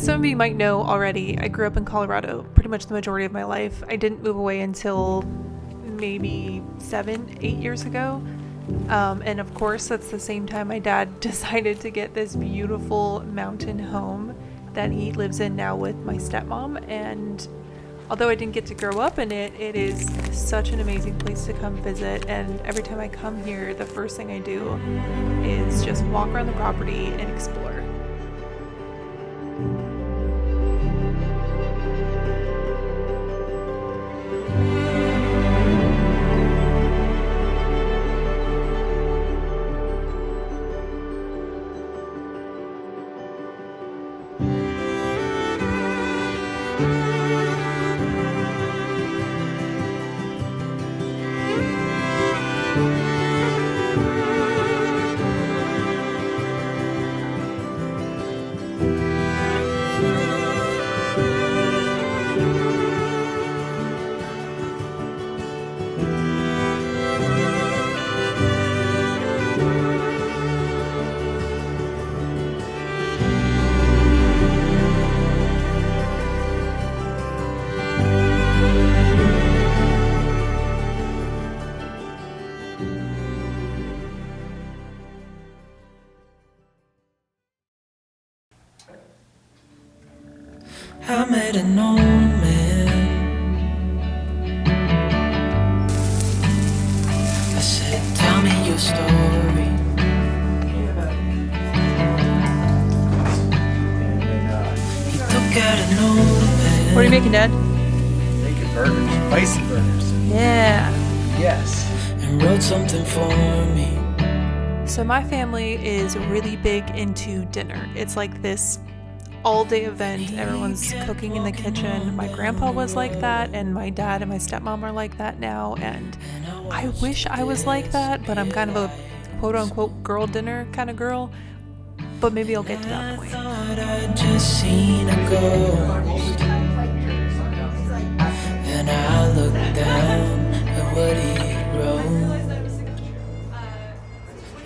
As some of you might know already, I grew up in Colorado pretty much the majority of my life. I didn't move away until maybe 7-8 years ago. And of course, that's the same time my dad decided to get this beautiful mountain home that he lives in now with my stepmom. And although I didn't get to grow up in it, it is such an amazing place to come visit. And every time I come here, the first thing I do is just walk around the property and explore. I made an old man. I said, tell me your story. He took out an old man. What are you making, Dad? Making burgers, spicy burgers. Yeah. Yes. And wrote something for me. So my family is really big into dinner. It's like this all-day event. Everyone's cooking in the kitchen. My grandpa was like that, and my dad and my stepmom are like that now, and I wish I was like that, but I'm kind of a quote-unquote girl dinner kind of girl, but maybe I'll get to that point. I thought I'd just seen a ghost. And I looked down at what he wrote.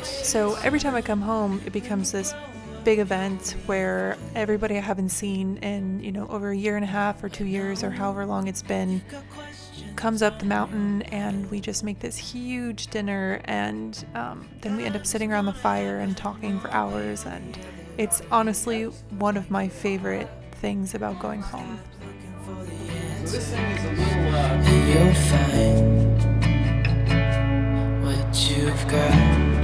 So every time I come home, it becomes this big event where everybody I haven't seen in, over a year and a half or 2 years or however long it's been comes up the mountain, and we just make this huge dinner, and then we end up sitting around the fire and talking for hours, and it's honestly one of my favorite things about going home. So this thing is a little, And you'll find what you've got.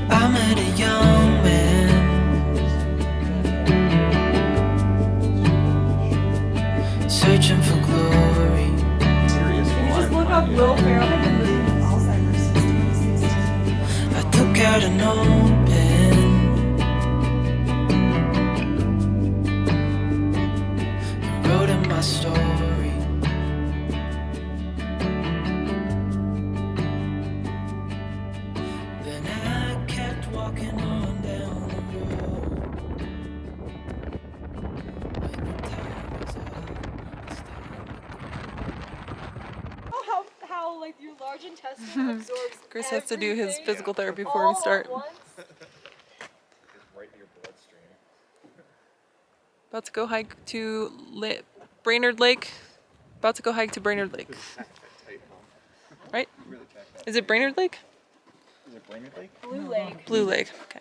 I met a young man, searching for glory. Just look up Wildfire. I've been listening to Alzheimer's since 2016. I took out an old pen and wrote in my story. Then I kept walking on down the road. When the time was up, How like your large intestine absorbs. Chris has to do his everything physical therapy before we all start. at once. right in your bloodstream. About to go hike to Brainerd Lake. About to go hike to Brainerd Lake. Right? Really check that. Is it Brainerd Lake? Is it Brainerd Lake? Blue Lake. Blue Lake. Okay.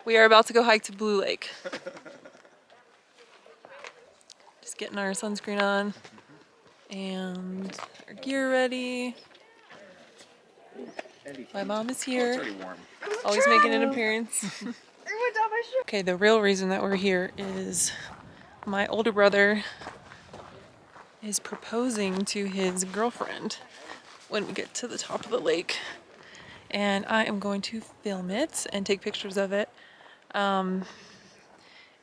We are about to go hike to Blue Lake. Just getting our sunscreen on and our gear ready. My mom is It's here, already warm. always making an appearance. Okay, the real reason that we're here is my older brother is proposing to his girlfriend when we get to the top of the lake. And I am going to film it and take pictures of it. And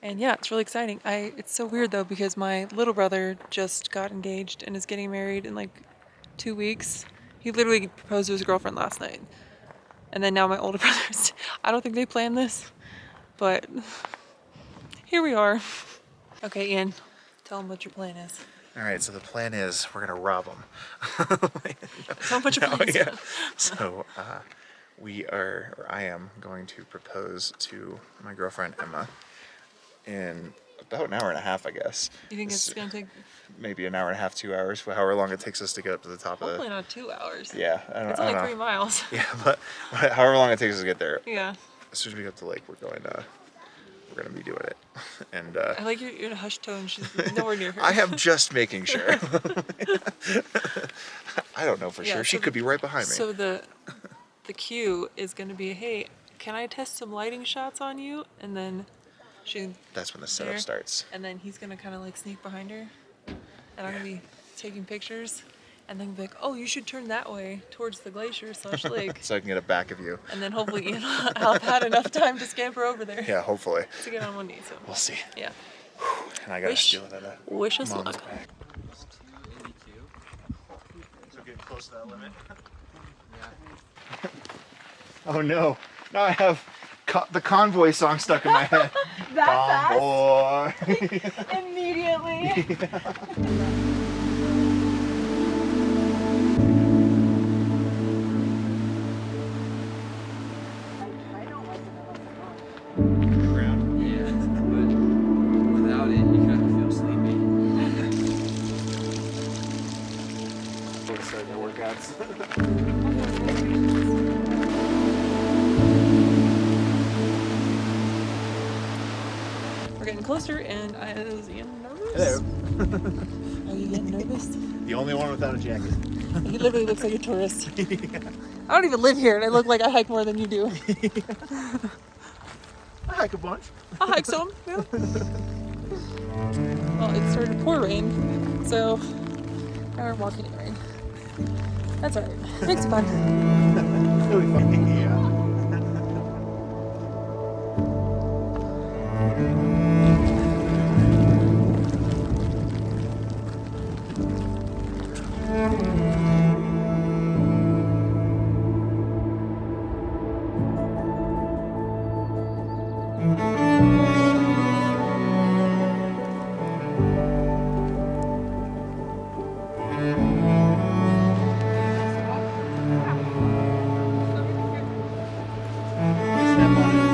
yeah, it's really exciting. It's so weird though, because my little brother just got engaged and is getting married in like 2 weeks. He literally proposed to his girlfriend last night. And then now my older brother's, I don't think they planned this, but here we are. Okay, Ian, tell him what your plan is. All right, so the plan is we're gonna rob them. So much of plans. Yeah. So I am going to propose to my girlfriend Emma in about an hour and a half, I guess. You think it's gonna take? Maybe an hour and a half, 2 hours, however long it takes us to get up to the top Hopefully of not 2 hours. the. Yeah, It's I only don't 3 know. miles. Yeah, but however long it takes us to get there. Yeah. As soon as we get to the lake, we're gonna be doing it, and I like you're in a hushed tone. She's nowhere near her. I am just making sure. I don't know for Yeah, sure. She so could be right behind me. So the cue is gonna be, hey, can I test some lighting shots on you? And then That's when the setup there, starts. and then he's gonna kind of like sneak behind her, and I'm gonna be taking pictures, and then be like, oh, you should turn that way towards the glacier / lake, So I can get a back of you. and then hopefully I'll have had enough time to scamper over there Yeah, hopefully. to get on one knee. So We'll see. yeah, And I gotta Wish- steal that. wish us Mom's luck. back. So getting close to that limit. Oh no! Now I have the convoy song stuck in my head. Convoy. Immediately. Ground. Yeah, but without it, you kind of feel sleepy. We're starting our workouts. We're getting closer, and is Ian nervous? Hello. Are you getting nervous? The only one without a jacket. He literally looks like a tourist. I don't even live here, and I look like I hike more than you do. I hike a bunch. I hike some. Yeah. Well, it started to pour rain, so now we're walking in the rain. That's alright. Makes it fun. It'll be fun. Yeah. Step on it.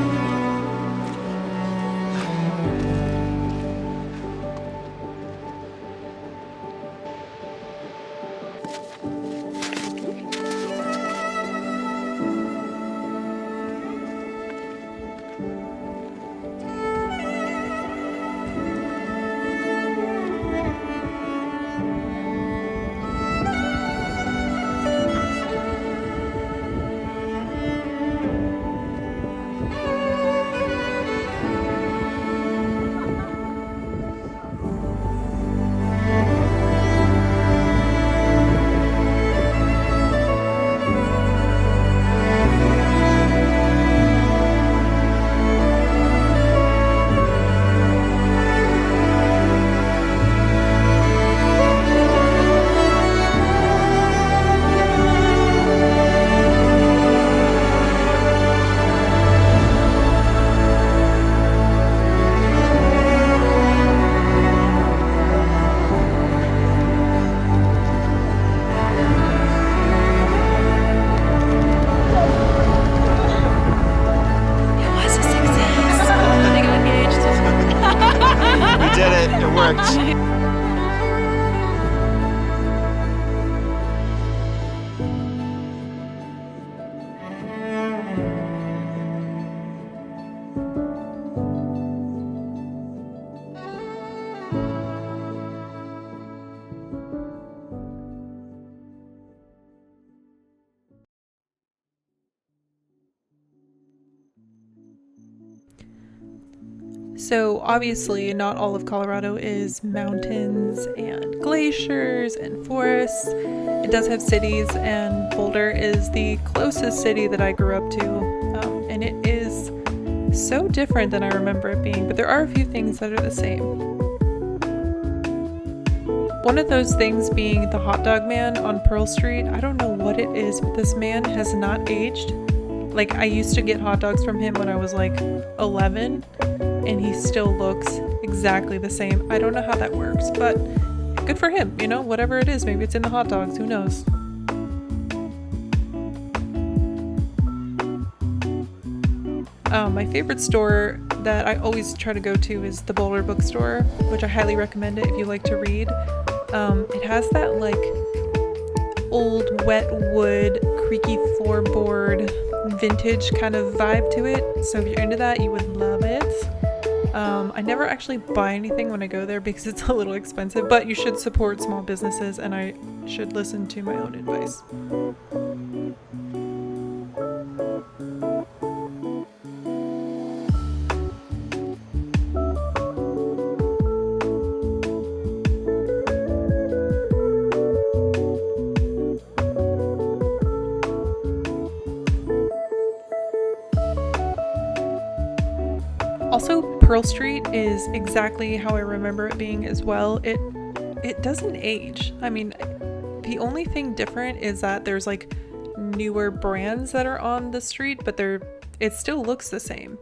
It was a success. They got engaged. We did it. It worked. So obviously not all of Colorado is mountains and glaciers and forests. It does have cities, and Boulder is the closest city that I grew up to, and it is so different than I remember it being, but there are a few things that are the same. One of those things being the hot dog man on Pearl Street. I don't know what it is, but this man has not aged. Like, I used to get hot dogs from him when I was like 11, and he still looks exactly the same. I don't know how that works, but good for him, you know, whatever it is. Maybe it's in the hot dogs, who knows. My favorite store that I always try to go to is the Boulder bookstore, which I highly recommend it if you like to read. It has that like old wet wood, creaky floorboard, vintage kind of vibe to it. So if you're into that, you would love it. I never actually buy anything when I go there because it's a little expensive, but you should support small businesses and I should listen to my own advice. Also, Pearl Street is exactly how I remember it being as well. It doesn't age. I mean, the only thing different is that there's like newer brands that are on the street, but it still looks the same.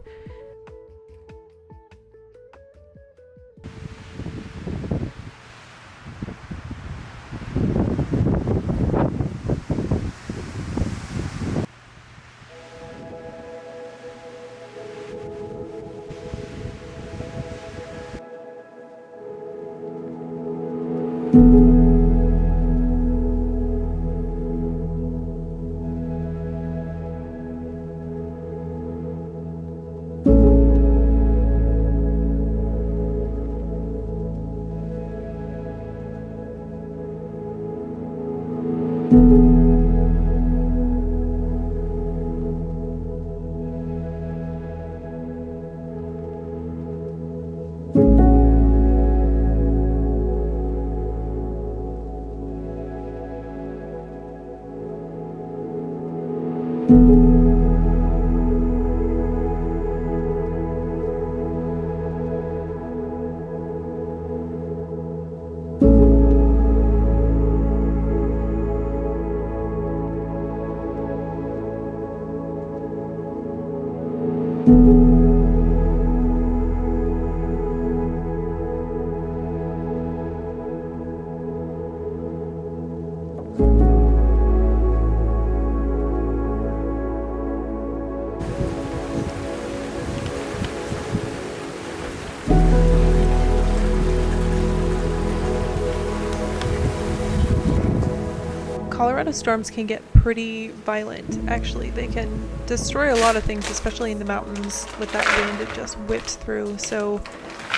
Colorado storms can get pretty violent, actually. They can destroy a lot of things, especially in the mountains with that wind it just whips through. So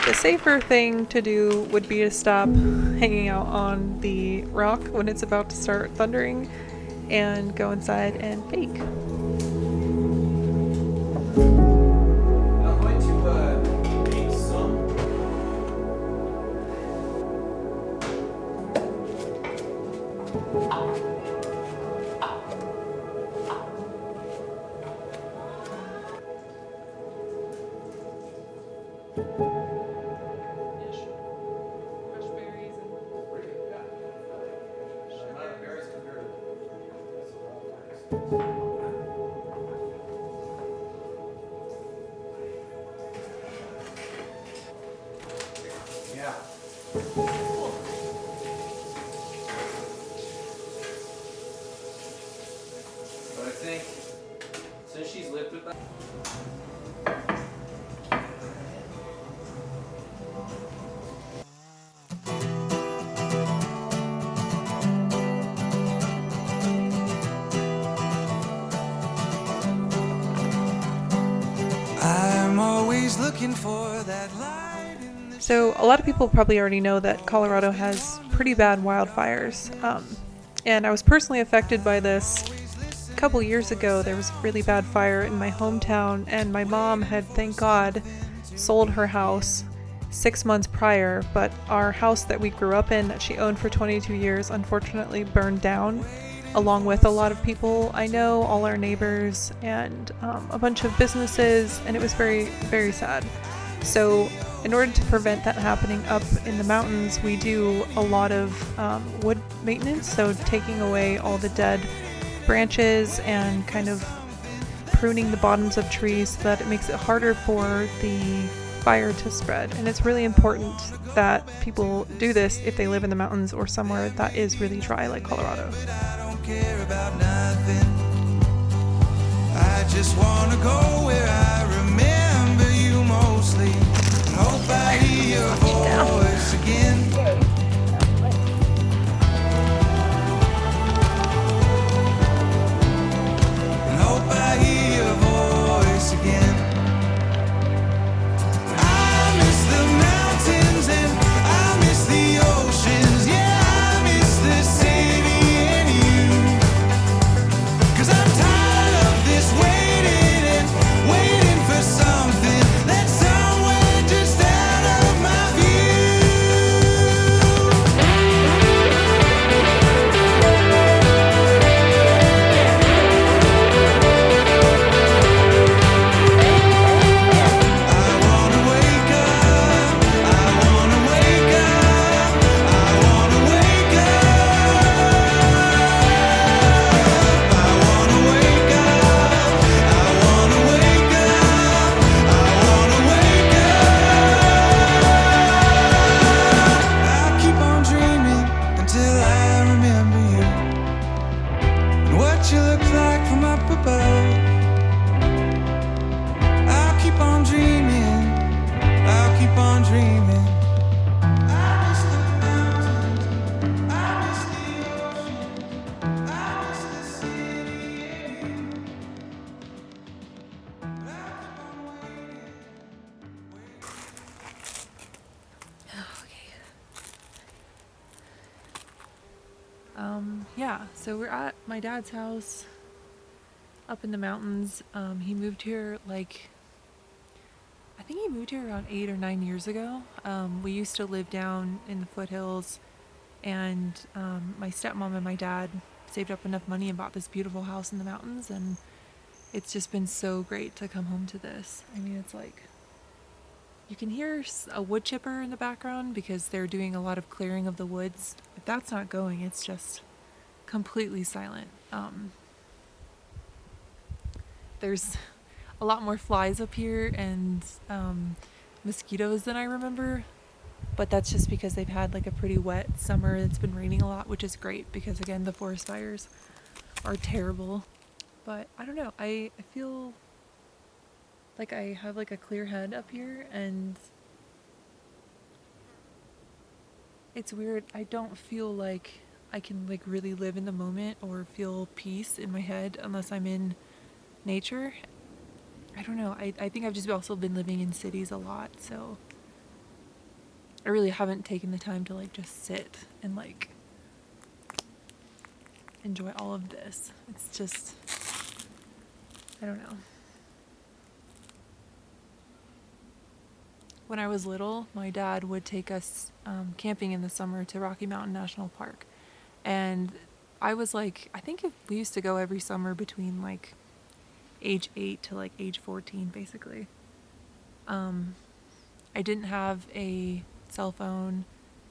the safer thing to do would be to stop hanging out on the rock when it's about to start thundering and go inside and bake. I'm going to make some. Yeah. But I think since she's lived with that. I'm always looking for that light in the So a lot of people probably already know that Colorado has pretty bad wildfires. And I was personally affected by this. A couple years ago, there was a really bad fire in my hometown, and my mom had, thank God, sold her house 6 months prior, but our house that we grew up in that she owned for 22 years unfortunately burned down, along with a lot of people I know, all our neighbors, and a bunch of businesses, and it was very, very sad. So in order to prevent that happening up in the mountains, we do a lot of wood maintenance, so taking away all the dead branches and kind of pruning the bottoms of trees so that it makes it harder for the fire to spread. And it's really important that people do this if they live in the mountains or somewhere that is really dry like Colorado. I don't care about nothing. I just wanna go where I remember you mostly. And hope I hear your voice again. And hope I hear your voice again. I miss the mountains and I miss the oceans. Yeah, I miss the city and you. 'Cause I'm tired of this waiting and waiting for something that's somewhere just out of my view. I wanna wake up, I wanna wake up, I wanna wake up. I wanna wake up, I wanna wake up, I wanna wake up. I'll keep on dreaming until I remember you and what you look like from up above. I'll keep on dreaming, I'll keep on dreaming. I miss the mountains, I miss the ocean, I miss the city and you. But I'll keep on waiting. Yeah, so we're at my dad's house up in the mountains. He moved here I think he moved here around 8 or 9 years ago. We used to live down in the foothills, and my stepmom and my dad saved up enough money and bought this beautiful house in the mountains, and it's just been so great to come home to this. I mean, it's like you can hear a wood chipper in the background because they're doing a lot of clearing of the woods. If that's not going, it's just completely silent. There's a lot more flies up here and mosquitoes than I remember, but that's just because they've had like a pretty wet summer. It's been raining a lot, which is great because again, the forest fires are terrible. But I don't know, I feel like I have like a clear head up here, and it's weird. I don't feel like I can like really live in the moment or feel peace in my head unless I'm in nature. I don't know. I think I've just also been living in cities a lot, so I really haven't taken the time to like just sit and like enjoy all of this. It's just, I don't know. When I was little, my dad would take us camping in the summer to Rocky Mountain National Park. And I was like, I think we used to go every summer between like age 8 to like age 14, basically. I didn't have a cell phone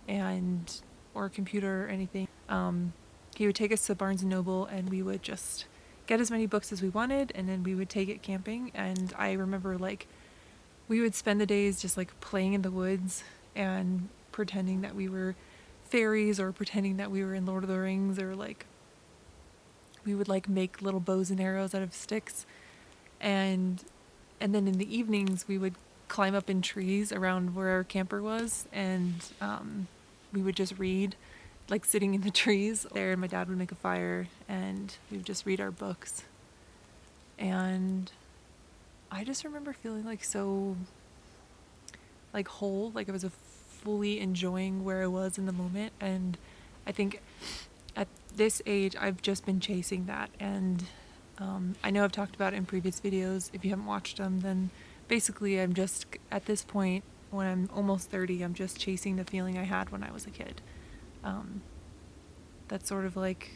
or a computer or anything. He would take us to Barnes & Noble and we would just get as many books as we wanted, and then we would take it camping. And I remember like we would spend the days just like playing in the woods and pretending that we were fairies or pretending that we were in Lord of the Rings, or like we would like make little bows and arrows out of sticks, and then in the evenings we would climb up in trees around where our camper was, and we would just read, like sitting in the trees there, and my dad would make a fire and we would just read our books. And I just remember feeling like so like whole, like I was fully enjoying where I was in the moment. And I think at this age I've just been chasing that, and I know I've talked about it in previous videos. If you haven't watched them, then basically I'm just at this point when I'm almost 30, I'm just chasing the feeling I had when I was a kid. That's sort of like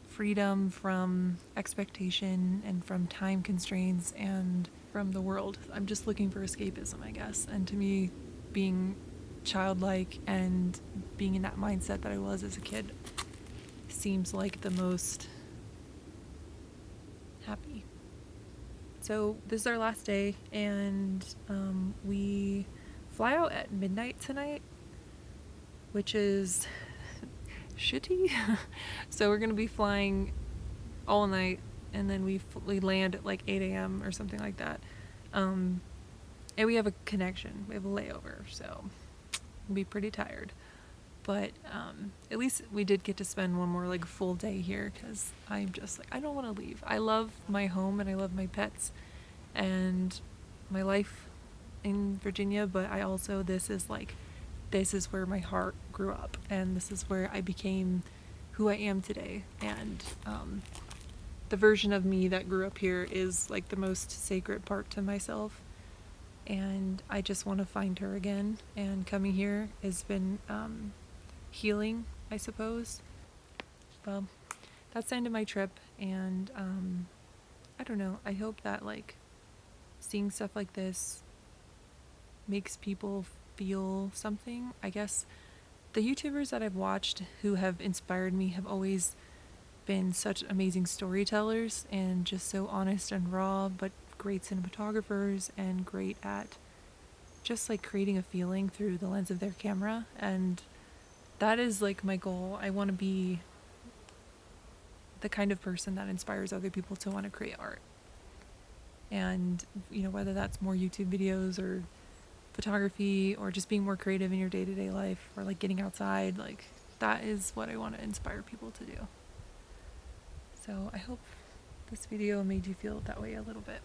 freedom from expectation and from time constraints and from the world. I'm just looking for escapism, I guess. And to me, being childlike and being in that mindset that I was as a kid seems like the most happy. So this is our last day, and we fly out at midnight tonight, which is shitty. So we're gonna be flying all night, and then we land at like 8 a.m. or something like that. And we have a connection. We have a layover, so we'll be pretty tired. But at least we did get to spend one more like full day here, because I'm just like, I don't want to leave. I love my home and I love my pets and my life in Virginia, but I also, this is where my heart grew up, and this is where I became who I am today. And the version of me that grew up here is like the most sacred part to myself, and I just want to find her again. And coming here has been healing, I suppose. Well, that's the end of my trip, and I don't know, I hope that like seeing stuff like this makes people feel something. I guess the YouTubers that I've watched who have inspired me have always been such amazing storytellers and just so honest and raw, but great cinematographers and great at just like creating a feeling through the lens of their camera. And that is like my goal. I want to be the kind of person that inspires other people to want to create art. And, you know, whether that's more YouTube videos or photography or just being more creative in your day-to-day life, or like getting outside, like that is what I want to inspire people to do. So I hope this video made you feel that way a little bit.